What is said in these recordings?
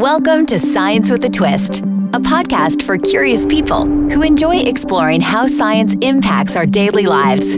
Welcome to Science with a Twist, a podcast for curious people who enjoy exploring how science impacts our daily lives.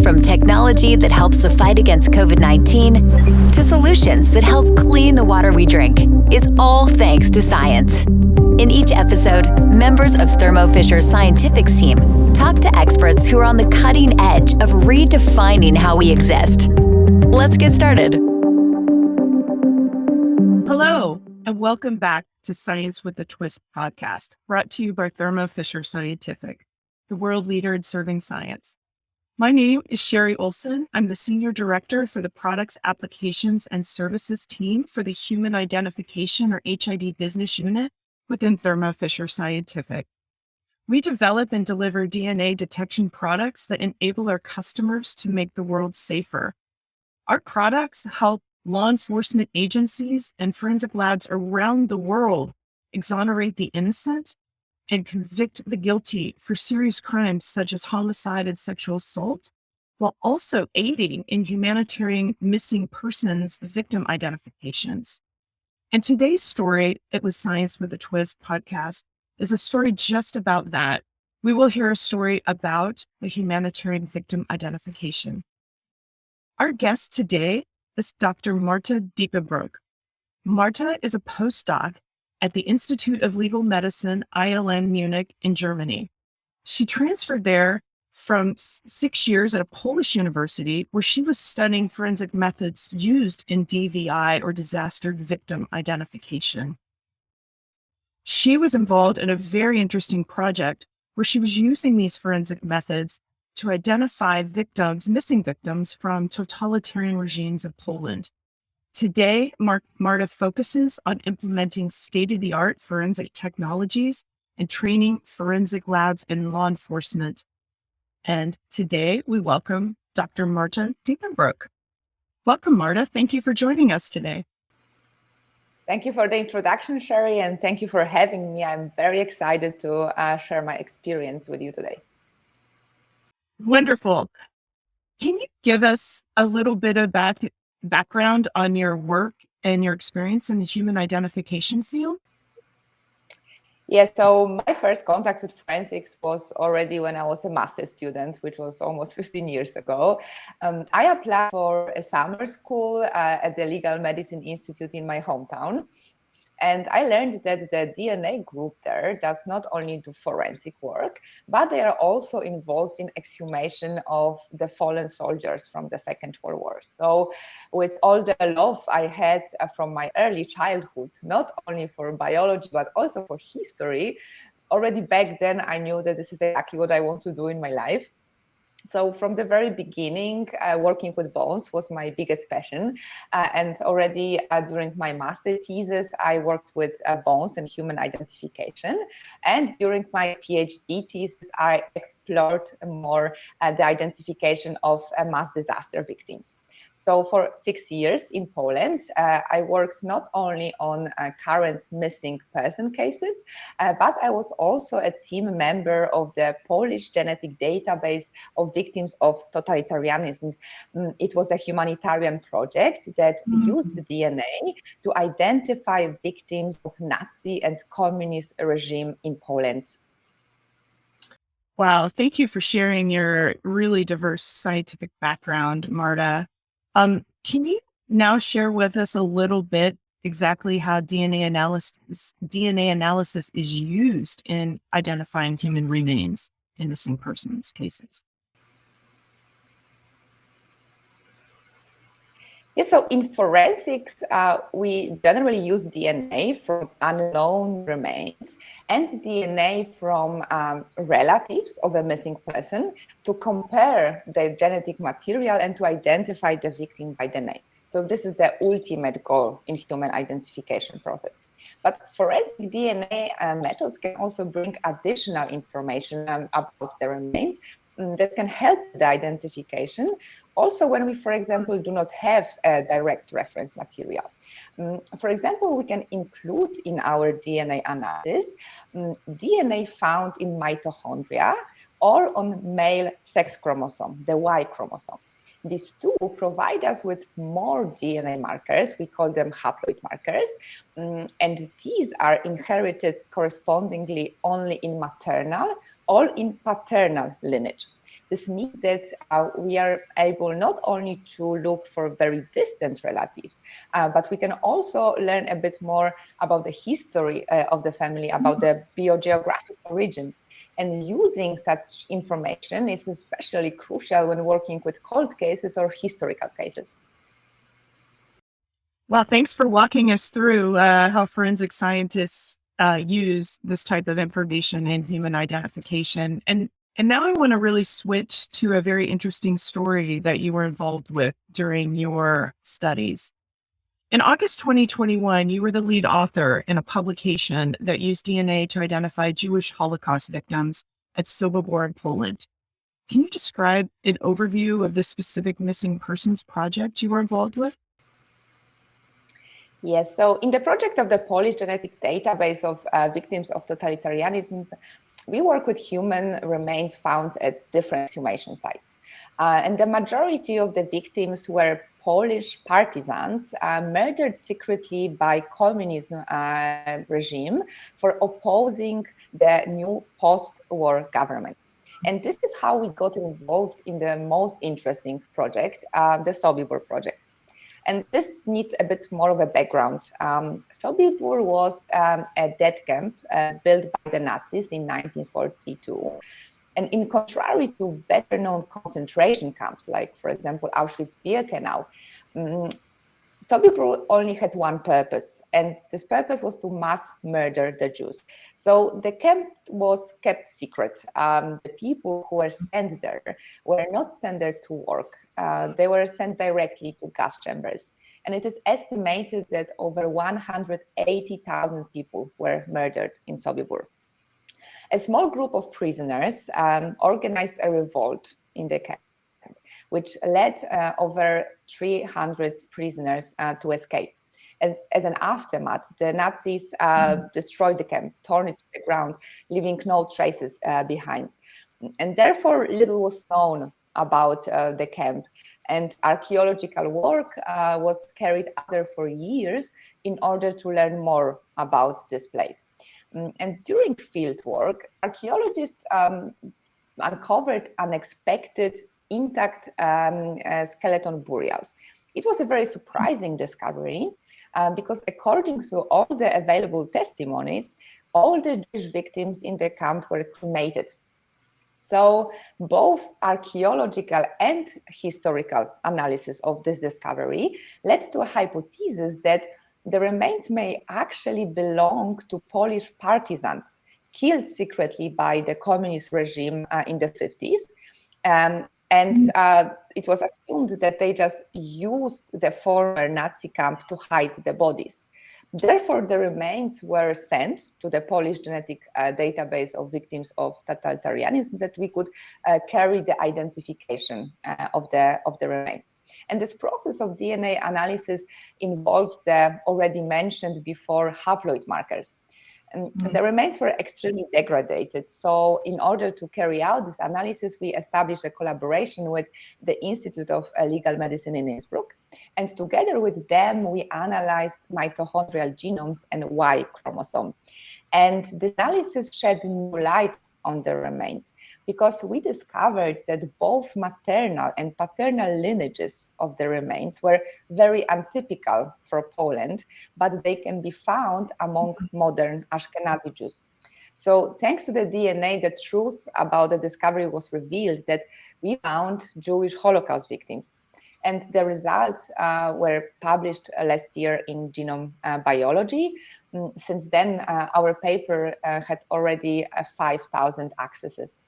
From technology that helps the fight against COVID-19 to solutions that help clean the water we drink, it's all thanks to science. In each episode, members of Thermo Fisher's scientific team talk to experts who are on the cutting edge of redefining how we exist. Let's get started. Hello, and welcome back to Science with a Twist podcast, brought to you by Thermo Fisher Scientific, the world leader in serving science. My name is Sheri Olson. I'm the Senior Director for the Products, Applications, and Services team for the Human Identification or HID business unit within Thermo Fisher Scientific. We develop and deliver DNA detection products that enable our customers to make the world safer. Our products help law enforcement agencies and forensic labs around the world exonerate the innocent and convict the guilty for serious crimes such as homicide and sexual assault, while also aiding in humanitarian missing persons victim identifications. And today's story, It Was Science with a Twist podcast, is a story just about that. We will hear a story about the humanitarian victim identification. Our guest today is Dr. Marta Diepenbroek. Marta is a postdoc at the Institute of Legal Medicine, ILM Munich in Germany. She transferred there from 6 years at a Polish university where she was studying forensic methods used in DVI or disaster victim identification. She was involved in a very interesting project where she was using these forensic methods to identify victims, missing victims from totalitarian regimes of Poland. Today, Marta focuses on implementing state-of-the-art forensic technologies and training forensic labs and law enforcement. And today, we welcome Dr. Marta Diepenbroek. Welcome, Marta. Thank you for joining us today. Thank you for the introduction, Sheri, and thank you for having me. I'm very excited to share my experience with you today. Wonderful. Can you give us a little bit of background on your work and your experience in the human identification field? Yeah, so my first contact with forensics was already when I was a master's student, which was almost 15 years ago. I applied for a summer school at the Legal Medicine Institute in my hometown. And I learned that the DNA group there does not only do forensic work, but they are also involved in exhumation of the fallen soldiers from the Second World War. So with all the love I had from my early childhood, not only for biology, but also for history, already back then I knew that this is exactly what I want to do in my life. So from the very beginning, working with bones was my biggest passion. And already during my master thesis, I worked with bones and human identification. And during my PhD thesis, I explored more the identification of mass disaster victims. So for 6 years in Poland, I worked not only on current missing person cases, but I was also a team member of the Polish genetic database of victims of totalitarianism. It was a humanitarian project that used the DNA to identify victims of Nazi and communist regime in Poland. Wow, thank you for sharing your really diverse scientific background, Marta. Can you now share with us a little bit exactly how DNA analysis is used in identifying human remains in missing persons cases? Yes, so in forensics, we generally use DNA from unknown remains and DNA from relatives of a missing person to compare their genetic material and to identify the victim by the name. So this is the ultimate goal in human identification process. But forensic DNA methods can also bring additional information about the remains that can help the identification. Also, when we, for example, do not have a direct reference material. For example, we can include in our DNA analysis DNA found in mitochondria or on male sex chromosome, the Y chromosome. these two provide us with more DNA markers. We call them haploid markers. And these are inherited correspondingly only in maternal or in paternal lineage. This means that we are able not only to look for very distant relatives, but we can also learn a bit more about the history of the family, about the biogeographic origin. And using such information is especially crucial when working with cold cases or historical cases. Well, thanks for walking us through how forensic scientists use this type of information in human identification. And now I want to really switch to a very interesting story that you were involved with during your studies. In August 2021, you were the lead author in a publication that used DNA to identify Jewish Holocaust victims at Sobibór in Poland. Can you describe an overview of the specific missing persons project you were involved with? Yes, so in the project of the Polish genetic database of victims of totalitarianism, we work with human remains found at different exhumation sites. And the majority of the victims were Polish partisans murdered secretly by communism regime for opposing the new post-war government. And this is how we got involved in the most interesting project, the Sobibor Project. And this needs a bit more of a background. Sobibór was a death camp built by the Nazis in 1942. And in contrary to better known concentration camps, like, for example, Auschwitz-Birkenau, Sobibór only had one purpose, and this purpose was to mass murder the Jews. So the camp was kept secret. The people who were sent there were not sent there to work. They were sent directly to gas chambers. And it is estimated that over 180,000 people were murdered in Sobibór. A small group of prisoners organized a revolt in the camp, which led over 300 prisoners to escape. As an aftermath, the Nazis destroyed the camp, torn it to the ground, leaving no traces behind. And therefore, little was known about the camp. And archaeological work was carried out for years in order to learn more about this place. And during field work, archaeologists uncovered unexpected intact skeleton burials. It was a very surprising discovery because according to all the available testimonies, all the Jewish victims in the camp were cremated. So both archaeological and historical analysis of this discovery led to a hypothesis that the remains may actually belong to Polish partisans killed secretly by the communist regime in the 50s. And it was assumed that they just used the former Nazi camp to hide the bodies. Therefore, the remains were sent to the Polish genetic database of victims of totalitarianism that we could carry the identification of the remains. And this process of DNA analysis involved the already mentioned before haploid markers. And the remains were extremely degraded. So in order to carry out this analysis, we established a collaboration with the Institute of Legal Medicine in Innsbruck. And together with them, we analyzed mitochondrial genomes and Y chromosome. And the analysis shed new light on the remains because we discovered that both maternal and paternal lineages of the remains were very untypical for Poland, but they can be found among modern Ashkenazi Jews. So thanks to the DNA, the truth about the discovery was revealed that we found Jewish Holocaust victims. And the results were published last year in Genome Biology. Since then, our paper had already 5,000 accesses.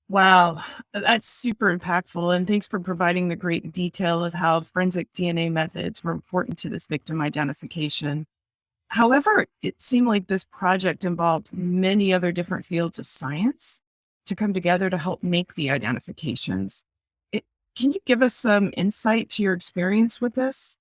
Wow, that's super impactful. And thanks for providing the great detail of how forensic DNA methods were important to this victim identification. However, it seemed like this project involved many other different fields of science to come together to help make the identifications. Can you give us some insight to your experience with this?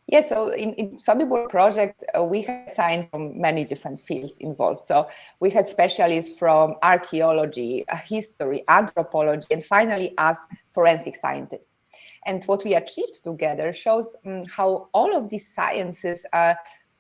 Yes, so in Sobibor Project, we had science from many different fields involved. So we had specialists from archaeology, history, anthropology, and finally us forensic scientists. And what we achieved together shows how all of these sciences,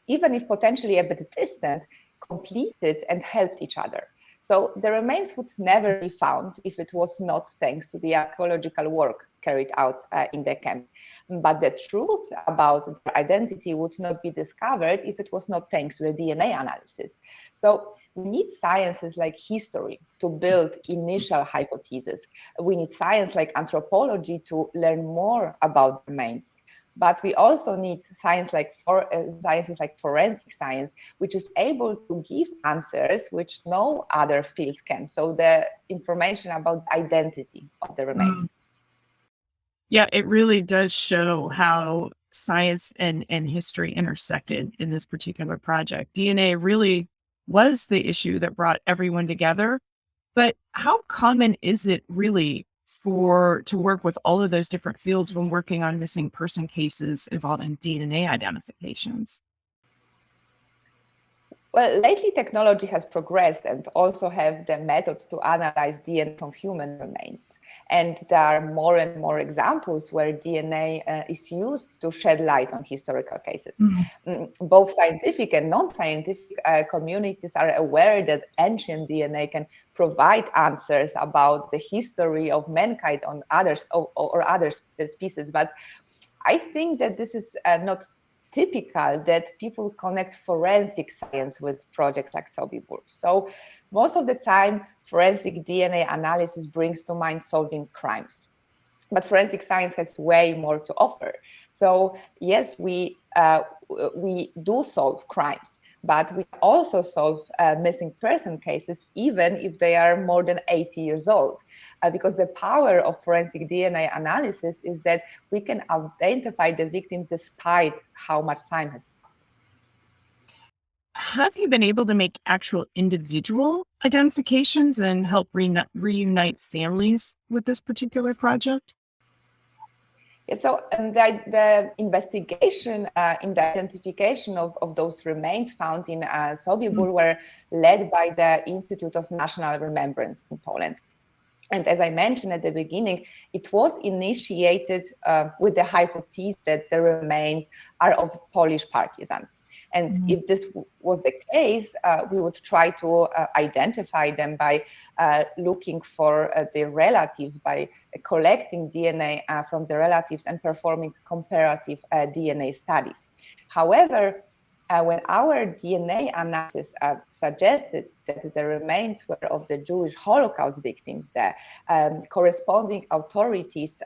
even if potentially a bit distant, completed and helped each other. So the remains would never be found if it was not thanks to the archaeological work carried out in the camp. But the truth about their identity would not be discovered if it was not thanks to the DNA analysis. So we need sciences like history to build initial hypotheses. We need science like anthropology to learn more about remains. But we also need sciences like forensic science, which is able to give answers which no other field can. So the information about the identity of the remains. Yeah, it really does show how science and history intersected in this particular project. DNA really was the issue that brought everyone together. But how common is it really to work with all of those different fields when working on missing person cases involving DNA identifications? Well, lately technology has progressed and also have the methods to analyze DNA from human remains. And there are more and more examples where DNA is used to shed light on historical cases. Both scientific and non-scientific communities are aware that ancient DNA can provide answers about the history of mankind on others or other species. But I think that this is not typical that people connect forensic science with projects like Sobibór. So most of the time, forensic DNA analysis brings to mind solving crimes. But forensic science has way more to offer. So yes, we do solve crimes, but we also solve missing person cases, even if they are more than 80 years old. Because the power of forensic DNA analysis is that we can identify the victim despite how much time has passed. Have you been able to make actual individual identifications and help reunite families with this particular project? Yeah, so the investigation in the identification of those remains found in Sobibór were led by the Institute of National Remembrance in Poland. And as I mentioned at the beginning, it was initiated with the hypothesis that the remains are of Polish partisans. And if this was the case, we would try to identify them by looking for their relatives, by collecting DNA from the relatives and performing comparative DNA studies. However, when our DNA analysis suggested that the remains were of the Jewish Holocaust victims, the corresponding authorities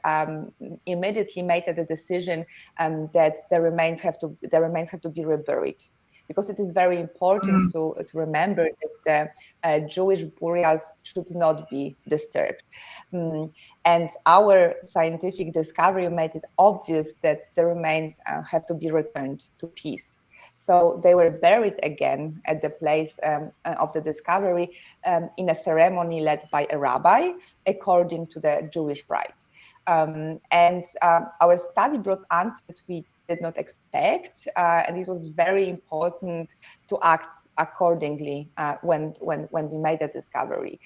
immediately made the decision that the remains have to be reburied, because it is very important to remember that the Jewish burials should not be disturbed. And our scientific discovery made it obvious that the remains have to be returned to peace. So they were buried again at the place of the discovery in a ceremony led by a rabbi, according to the Jewish rite. And our study brought answers we did not expect, and it was very important to act accordingly when we made the discovery.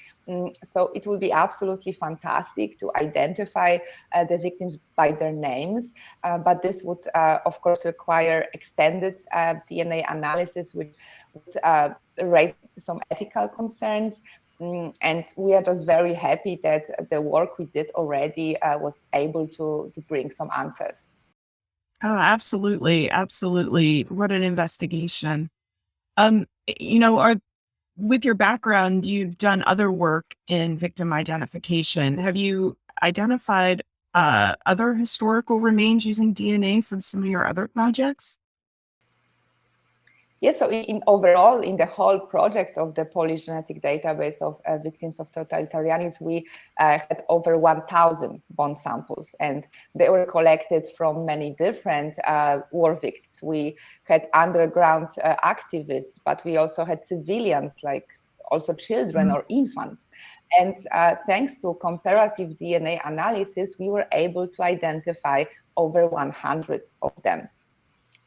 So it would be absolutely fantastic to identify the victims by their names, but this would, of course, require extended DNA analysis, which would raise some ethical concerns. And we are just very happy that the work we did already was able to bring some answers. Oh, absolutely. Absolutely. What an investigation. With your background, you've done other work in victim identification. Have you identified other historical remains using DNA from some of your other projects? Yes, so overall, in the whole project of the Polish genetic database of victims of totalitarianism, we had over 1,000 bone samples, and they were collected from many different war victims. We had underground activists, but we also had civilians, like also children or infants. And thanks to comparative DNA analysis, we were able to identify over 100 of them.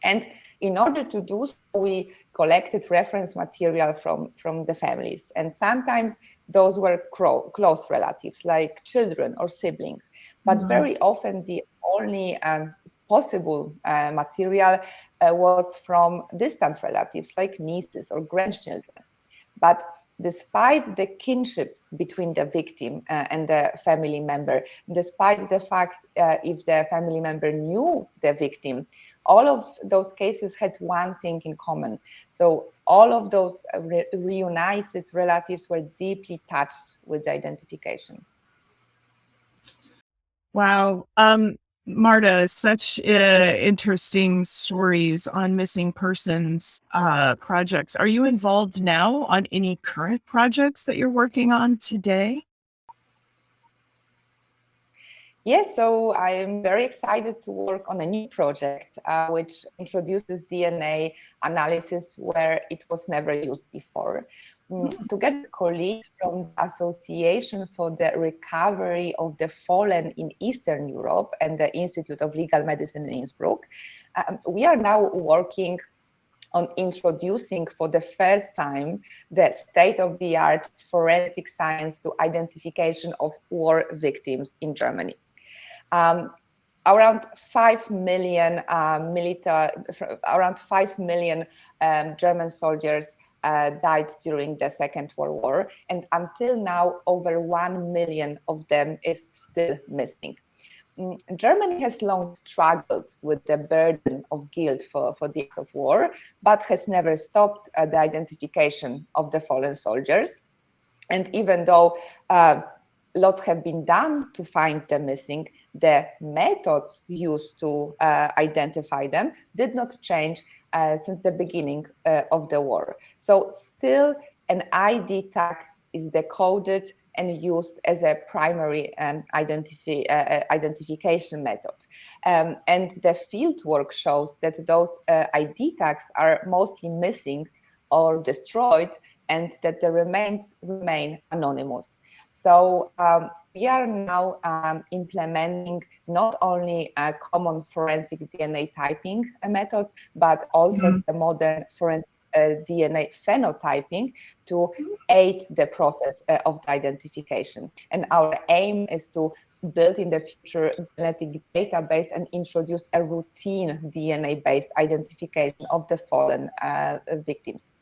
And in order to do so, we collected reference material from the families. And sometimes those were close relatives, like children or siblings. But very often the only possible material was from distant relatives, like nieces or grandchildren. But despite the kinship between the victim and the family member, despite the fact if the family member knew the victim, all of those cases had one thing in common. So all of those reunited relatives were deeply touched with the identification. Wow. Marta, such interesting stories on missing persons projects. Are you involved now on any current projects that you're working on today? Yes, so I'm very excited to work on a new project which introduces DNA analysis where it was never used before. Together with colleagues from the Association for the Recovery of the Fallen in Eastern Europe and the Institute of Legal Medicine in Innsbruck, we are now working on introducing for the first time the state-of-the-art forensic science to identification of war victims in Germany. Around 5 million German soldiers died during the Second World War, and until now, over 1 million of them is still missing. Germany has long struggled with the burden of guilt for the acts of war, but has never stopped the identification of the fallen soldiers. And even though lots have been done to find the missing, the methods used to identify them did not change since the beginning of the war. So still an ID tag is decoded and used as a primary identification method. And the field work shows that those ID tags are mostly missing or destroyed, and that the remains remain anonymous. So we are now implementing not only common forensic DNA typing methods, but also the modern forensic DNA phenotyping to aid the process of the identification. And our aim is to build in the future genetic database and introduce a routine DNA-based identification of the fallen victims.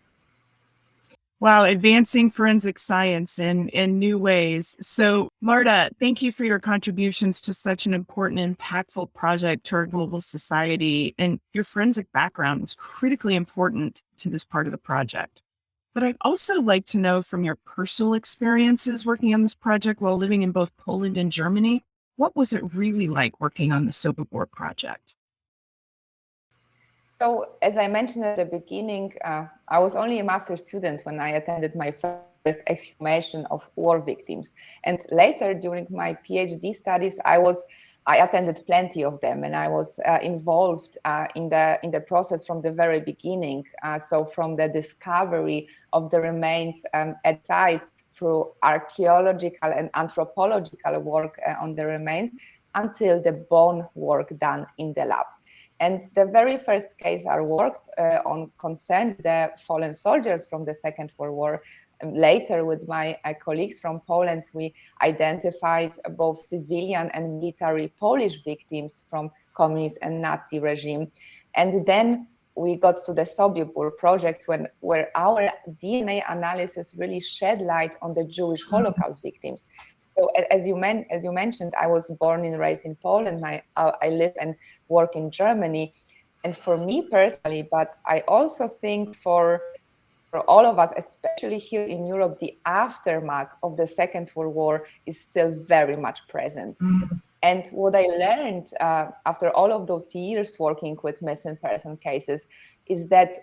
Wow, advancing forensic science in new ways. So, Marta, thank you for your contributions to such an important and impactful project to our global society. And your forensic background is critically important to this part of the project. But I'd also like to know from your personal experiences working on this project while living in both Poland and Germany, what was it really like working on the Sobibor project? So, as I mentioned at the beginning, I was only a master's student when I attended my first exhumation of war victims. And later, during my PhD studies, I attended plenty of them, and I was involved in the process from the very beginning. So, from the discovery of the remains at site through archaeological and anthropological work on the remains until the bone work done in the lab. And the very first case I worked on concerned the fallen soldiers from the Second World War. And later, with my colleagues from Poland, we identified both civilian and military Polish victims from communist and Nazi regime. And then we got to the Sobibor Project where our DNA analysis really shed light on the Jewish Holocaust victims. So as you mentioned, I was born and raised in Poland. I live and work in Germany. And for me personally, but I also think for all of us, especially here in Europe, the aftermath of the Second World War is still very much present. And what I learned after all of those years working with missing person cases is that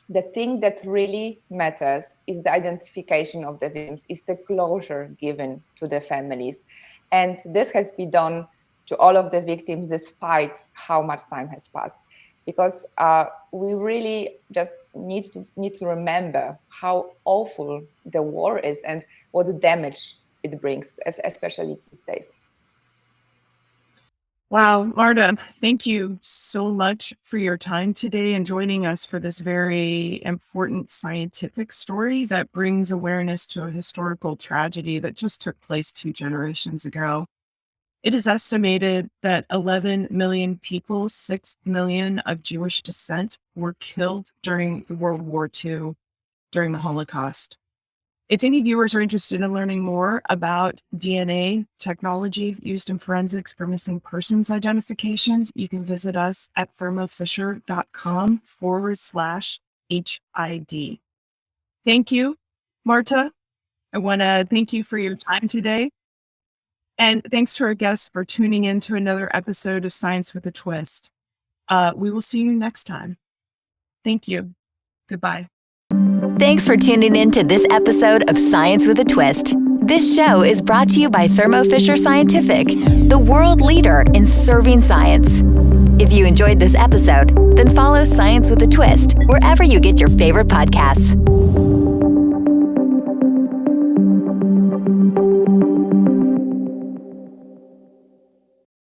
the thing that really matters is the identification of the victims, is the closure given to the families. And this has been done to all of the victims despite how much time has passed. Because we really just need to remember how awful the war is and what damage it brings, especially these days. Wow, Marta, thank you so much for your time today and joining us for this very important scientific story that brings awareness to a historical tragedy that just took place 2 generations ago. It is estimated that 11 million people, 6 million of Jewish descent, were killed during the World War II, during the Holocaust. If any viewers are interested in learning more about DNA technology used in forensics for missing persons identifications, you can visit us at thermofisher.com/HID. Thank you, Marta. I want to thank you for your time today. And thanks to our guests for tuning in to another episode of Science with a Twist. We will see you next time. Thank you. Goodbye. Thanks for tuning in to this episode of Science with a Twist. This show is brought to you by Thermo Fisher Scientific, the world leader in serving science. If you enjoyed this episode, then follow Science with a Twist wherever you get your favorite podcasts.